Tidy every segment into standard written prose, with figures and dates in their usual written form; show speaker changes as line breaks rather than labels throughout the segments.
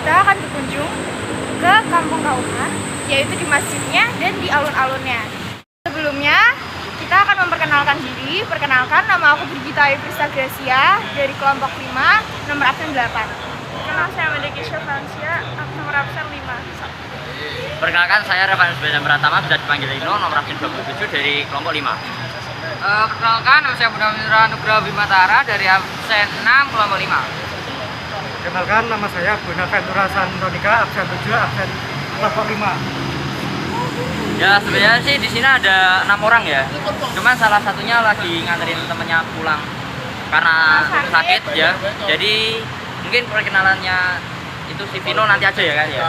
kita akan berkunjung ke Kampung Kauman, yaitu di masjidnya dan di alun-alunnya. Sebelumnya, kita akan memperkenalkan diri. Perkenalkan, nama aku Brigita Evrista Gracia dari kelompok 5, nomor absen 8.
Kenal, saya Medeki Syafransia, nomor absen 5.
Perkenalkan, saya Revan Subeda Pratama, sudah dipanggil Ino, nomor absen 27 dari kelompok 5.
Perkenalkan, nama saya Bunda Mitra Nugraha Bimatara dari absen 6 kelompok 5.
Perkenalkan, nama saya Bonaventura Santonika, absen 7, absen kelompok 5.
Ya, sebenarnya sih di sini ada 6 orang ya. Cuman salah satunya lagi nganterin temennya pulang karena sakit ya. Jadi mungkin perkenalannya itu si Vino nanti aja ya kan ya.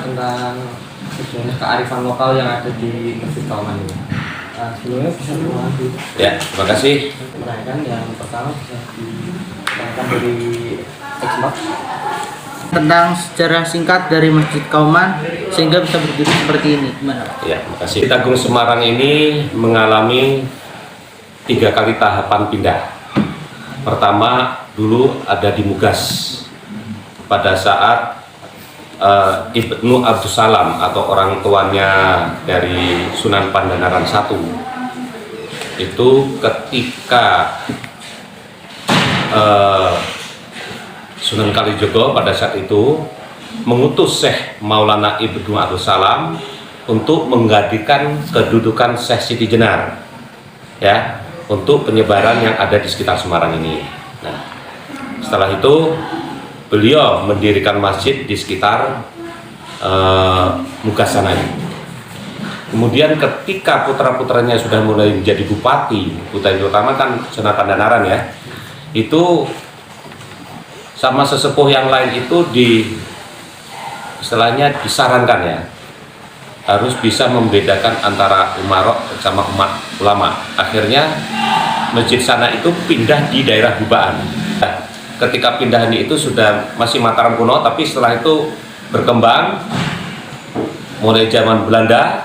Tentang sebenarnya kearifan lokal yang ada di Masjid Kauman ini. Sebelumnya bisa terima
Ya, terima kasih.
Pertanyaan yang pertama bisa ditanyakan dari Xbox tentang sejarah singkat dari Masjid Kauman sehingga bisa berdiri seperti ini. Gimana?
Ya, terima kasih. Masjid Agung Semarang ini mengalami 3 kali tahapan pindah. Pertama, dulu ada di Mugas pada saat Ibnu Abdussalam atau orang tuanya dari Sunan Pandanaran I itu ketika Sunan Kalijogo pada saat itu mengutus Syekh Maulana Ibnu Abdussalam untuk menggantikan kedudukan Syekh Siti Jenar ya, untuk penyebaran yang ada di sekitar Semarang ini. Nah, setelah itu beliau mendirikan masjid di sekitar Mugas sana. Kemudian ketika putra-putranya sudah mulai menjadi bupati utama kan Sunan Pandanaran ya, itu sama sesepuh yang lain itu istilahnya disarankan ya, harus bisa membedakan antara umarok sama umat ulama. Akhirnya masjid sana itu pindah di daerah Gubaan. Ketika pindahan itu sudah masih Mataram kuno, tapi setelah itu berkembang mulai zaman Belanda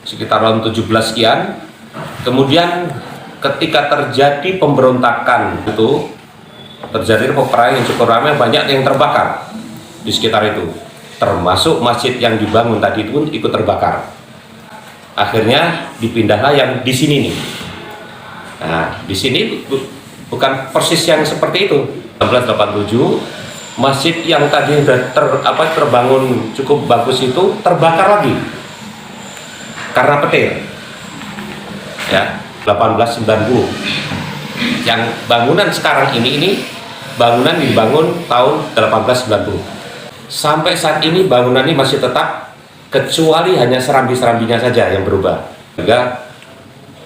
sekitar tahun 17 sekian. Kemudian ketika terjadi pemberontakan itu, terjadi peperangan yang cukup ramai, banyak yang terbakar di sekitar itu, termasuk masjid yang dibangun tadi itu pun ikut terbakar. Akhirnya dipindahlah yang di sini nih. Nah, di sini bukan persis yang seperti itu. 1987 masjid yang tadi sudah terbangun cukup bagus itu terbakar lagi karena petir ya. 1890 yang bangunan sekarang ini bangunan dibangun tahun 1890. Sampai saat ini bangunan ini masih tetap, kecuali hanya serambi-serambinya saja yang berubah. Juga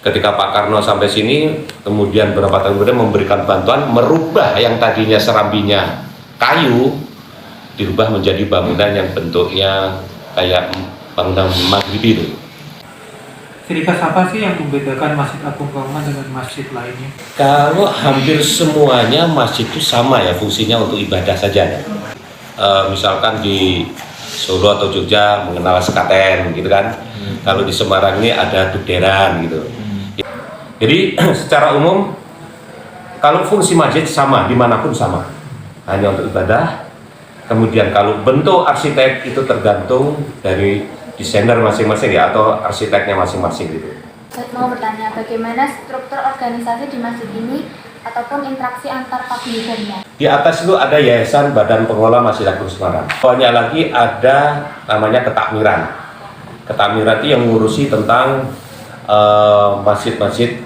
ketika Pak Karno sampai sini, kemudian beberapa tahun kemudian memberikan bantuan merubah yang tadinya serambinya kayu dirubah menjadi bangunan yang bentuknya kayak bangunan Maghribi itu.
Ciri khas apa sih yang membedakan Masjid Agung Kauman dengan masjid lainnya?
Kalau hampir semuanya masjid itu sama ya, fungsinya untuk ibadah saja ya. Misalkan di Solo atau Jogja mengenal sekaten gitu kan. Kalau di Semarang ini ada dugderan gitu. Jadi secara umum kalau fungsi masjid sama, dimanapun sama, hanya untuk ibadah. Kemudian kalau bentuk arsitek itu tergantung dari desainer masing-masing ya, atau arsiteknya masing-masing gitu.
Mau bertanya, bagaimana struktur organisasi di masjid ini ataupun interaksi antar paguyubannya? Di
atas itu ada Yayasan Badan Pengelola Masjid Agung Semarang. Bawahnya lagi ada namanya Ketakmiran. Ketakmiran itu yang mengurusi tentang masjid-masjid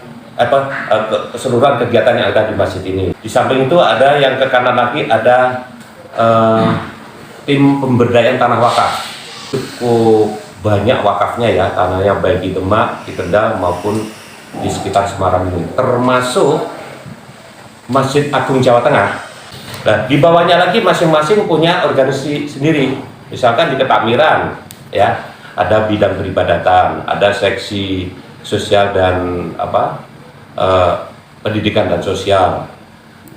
keseluruhan kegiatan yang ada di masjid ini. Di samping itu ada yang ke kanan lagi ada tim pemberdayaan tanah wakaf. Cukup banyak wakafnya ya, tanahnya baik di Demak, di Kendal maupun di sekitar Semarang ini, termasuk Masjid Agung Jawa Tengah. Nah, di bawahnya lagi masing-masing punya organisasi sendiri. Misalkan di Ketakmiran ya, ada bidang peribadatan, ada seksi sosial dan pendidikan dan sosial,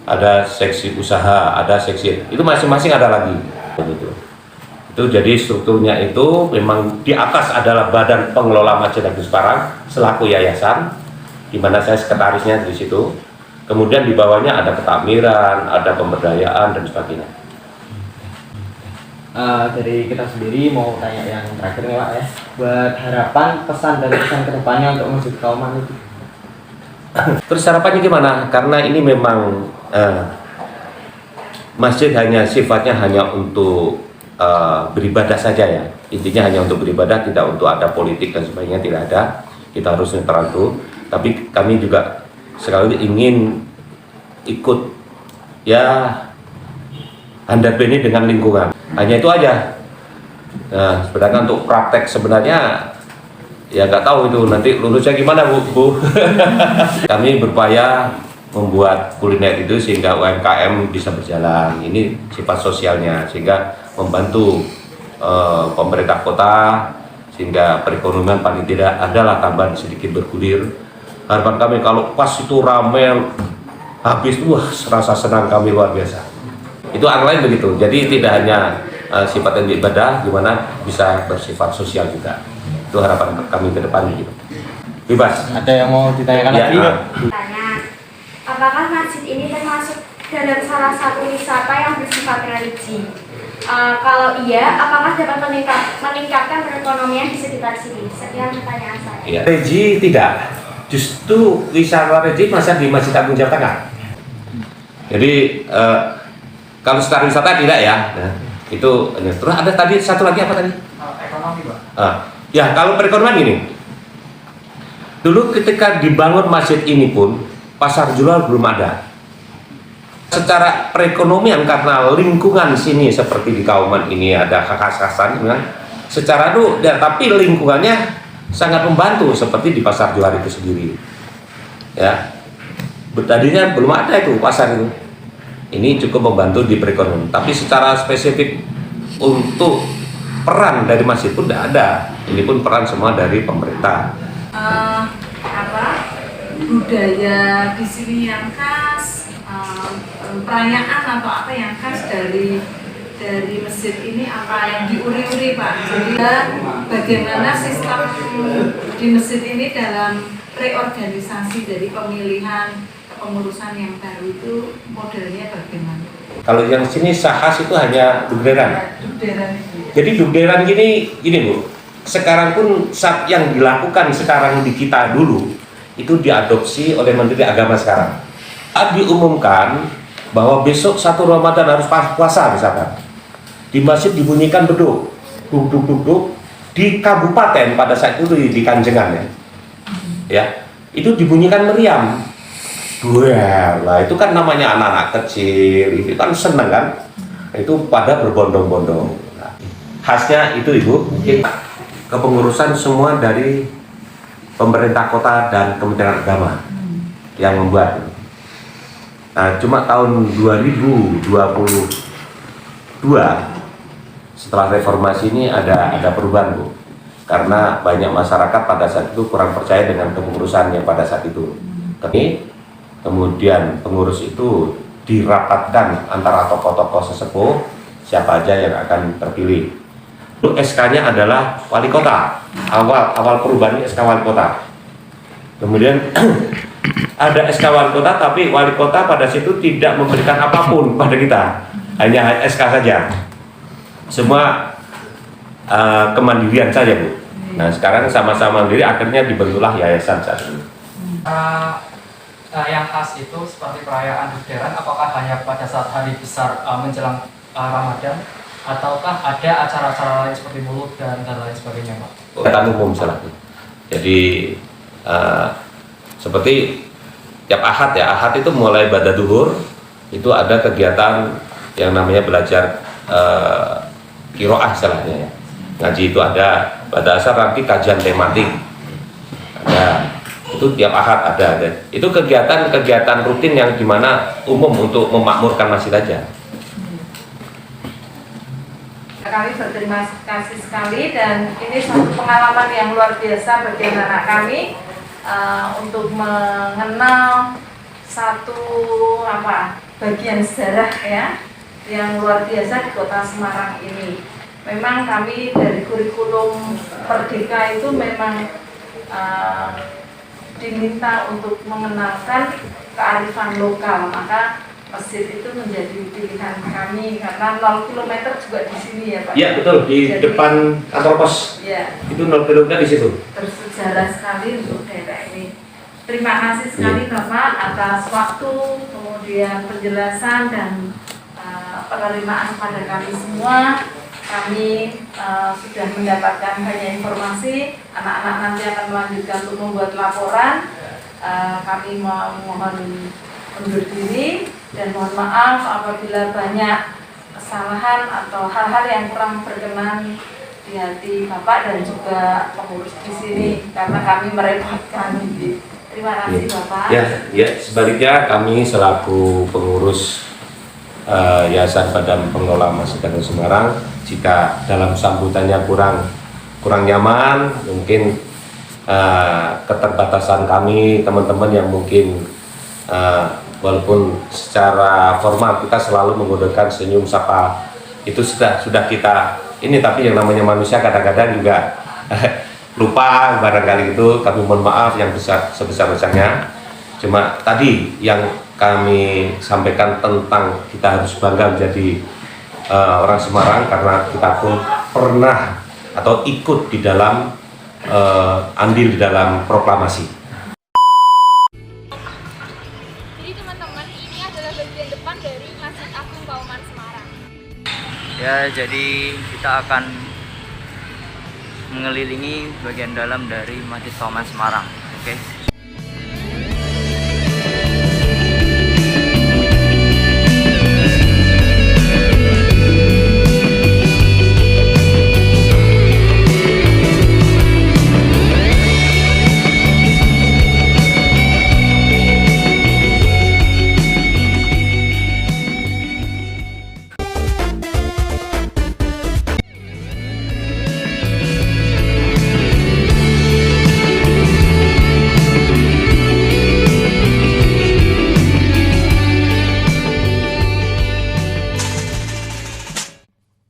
ada seksi usaha, ada seksi, itu masing-masing ada lagi begitu. Itu jadi strukturnya itu memang di atas adalah Badan Pengelola Masjid Agung Semarang selaku yayasan, di mana saya sekretarisnya di situ. Kemudian di bawahnya ada ketakmiran, ada pemberdayaan dan sebagainya.
Dari kita sendiri mau tanya yang terakhir nih Pak ya, buat harapan, pesan dan pesan kedepannya untuk Masjid Kauman itu.
Terus harapannya gimana? Karena ini memang masjid sifatnya hanya untuk beribadah saja ya. Intinya hanya untuk beribadah, tidak untuk ada politik dan sebagainya, tidak ada. Kita harus netral itu. Tapi kami juga sekali ingin ikut ya handap ini dengan lingkungan. Hanya itu aja. Nah, sebenarnya untuk praktek sebenarnya ya nggak tahu itu nanti lulusnya gimana Bu. Kami berupaya membuat kuliner itu sehingga UMKM bisa berjalan. Ini sifat sosialnya sehingga membantu pemerintah kota sehingga perekonomian paling tidak adalah tambahan sedikit bergulir. Harapan kami kalau pas itu ramai habis, wah rasa senang kami luar biasa. Itu lain begitu. Jadi tidak hanya sifat yang ibadah, gimana bisa bersifat sosial juga. Itu harapan kami ke depan gitu. Bebas.
Ada yang mau ditanyakan lagi?
Tanya, apakah masjid ini termasuk dalam salah satu wisata yang bersifat religi? Kalau iya, apakah dapat meningkatkan perekonomian di sekitar sini? Sekian pertanyaan saya.
Ya. Religi tidak. Justru wisata religi masa di Masjid Agung Jawa Tengah. Jadi kalau secara wisata tidak ya. Nah, itu terus ada tadi satu lagi apa tadi?
Ekonomi Pak.
Ya kalau perekonomian gini. Dulu ketika dibangun masjid ini pun pasar jual belum ada. Secara perekonomian karena lingkungan sini seperti di Kauman ini ada khas-khasan kan. Secara itu ya, tapi lingkungannya sangat membantu seperti di pasar jual itu sendiri. Ya. Tadinya belum ada itu pasar itu. Ini cukup membantu di perekonomian. Tapi secara spesifik untuk peran dari masjid pun tidak ada. Ini pun peran semua dari pemerintah.
Budaya di sini yang khas, perayaan atau apa yang khas dari masjid ini, apa yang diuri-uri Pak? Jadi bagaimana sistem di masjid ini dalam reorganisasi dari pemilihan pengurusan yang baru itu modelnya bagaimana?
Kalau yang sini khas itu hanya dugderan. Jadi dugderan gini Bu. Sekarang pun saat yang dilakukan sekarang di kita dulu itu diadopsi oleh Menteri Agama sekarang. Diumumkan bahwa besok 1 Ramadan harus puasa misalkan. Di masjid dibunyikan beduk, duk di kabupaten pada saat itu di Kanjengan ya. Ya, itu dibunyikan meriam. Duel lah, itu kan namanya anak-anak kecil, itu kan seneng kan? Itu pada berbondong-bondong. Nah, khasnya itu Ibu, kepengurusan semua dari pemerintah kota dan Kementerian Agama yang membuat. Nah, cuma tahun 2022 setelah reformasi ini ada perubahan Bu, karena banyak masyarakat pada saat itu kurang percaya dengan kepengurusannya pada saat itu. Kemudian pengurus itu dirapatkan antara tokoh-tokoh sesepuh siapa aja yang akan terpilih. Itu SK-nya adalah wali kota. Awal perubahan SK wali kota. Kemudian ada SK wali kota, tapi wali kota pada situ tidak memberikan apapun pada kita, hanya SK saja. Semua kemandirian saja Bu. Nah sekarang sama-sama mandiri, akhirnya dibentuklah yayasan saat ini.
Yang khas itu seperti perayaan dugderan, apakah hanya pada saat hari besar menjelang Ramadan, ataukah ada acara-acara lain seperti mulut dan lain sebagainya Pak?
Kegiatan umum salah. Jadi seperti tiap Ahad ya, Ahad itu mulai ibadah duhur itu ada kegiatan yang namanya belajar qiraah istilahnya ya. Ngaji itu ada, pada asar nanti kajian tematik ada. Itu tiap Ahad ada. Itu kegiatan rutin yang dimana umum untuk memakmurkan masjid aja.
Kami berterima kasih sekali dan ini satu pengalaman yang luar biasa bagi anak kami untuk mengenal satu bagian sejarah ya yang luar biasa di Kota Semarang ini. Memang kami dari kurikulum Merdeka itu memang diminta untuk mengenalkan kearifan lokal, maka masjid itu menjadi pilihan kami karena 0 km juga di sini ya Pak.
Iya betul, di
Jadi,
depan kantor pos.
Ya.
Itu 0 km di situ.
Bersejarah sekali untuk daerah ini. Terima kasih sekali Bapak atas waktu, kemudian penjelasan dan penerimaan kepada kami semua. Kami sudah mendapatkan banyak informasi. Anak-anak nanti akan melanjutkan untuk membuat laporan. Kami mohon undur diri dan mohon maaf apabila banyak kesalahan atau hal-hal yang kurang berkenan di hati Bapak dan juga pengurus di sini karena kami merepotkan. Terima kasih Bapak.
Ya, sebaliknya kami selaku pengurus Yayasan Badan Pengelola Masjid Agung Semarang, jika dalam sambutannya kurang nyaman, mungkin keterbatasan kami teman-teman yang mungkin walaupun secara formal kita selalu menggunakan senyum sapa, itu sudah kita ini, tapi yang namanya manusia kadang-kadang juga lupa barangkali, itu kami mohon maaf yang sebesar-besarnya. Cuma tadi yang kami sampaikan tentang kita harus bangga menjadi orang Semarang karena kita pun pernah atau ikut di dalam andil di dalam proklamasi.
Jadi teman-teman, ini adalah bagian depan dari Masjid Agung Kauman Semarang.
Ya, jadi kita akan mengelilingi bagian dalam dari Masjid Kauman Semarang. Oke.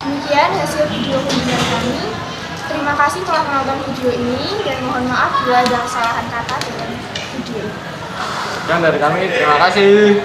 Demikian hasil video kunjungan kami. Terima kasih telah menonton video ini dan mohon maaf bila ada kesalahan kata dalam video ini.
Dan dari kami terima kasih.